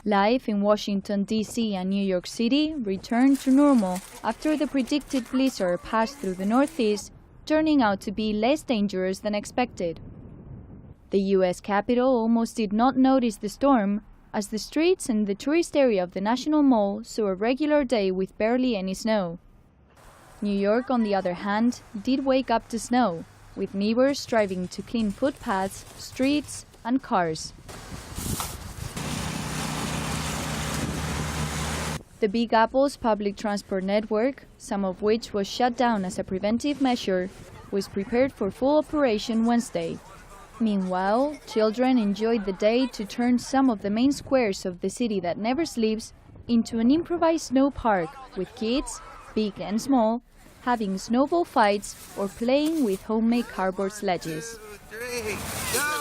Life in Washington, D.C. and New York City returned to normal after the predicted blizzard passed through the Northeast, turning out to be less dangerous than expected. The U.S. Capitol almost did not notice the storm, as the streets and the tourist area of the National Mall saw a regular day with barely any snow. New York, on the other hand, did wake up to snow, with neighbors striving to clean footpaths, streets, and cars. The Big Apple's public transport network, some of which was shut down as a preventive measure, was prepared for full operation Wednesday. Meanwhile, children enjoyed the day to turn some of the main squares of the city that never sleeps into an improvised snow park, with kids, big and small, having snowball fights or playing with homemade cardboard sledges. 2, 3, go!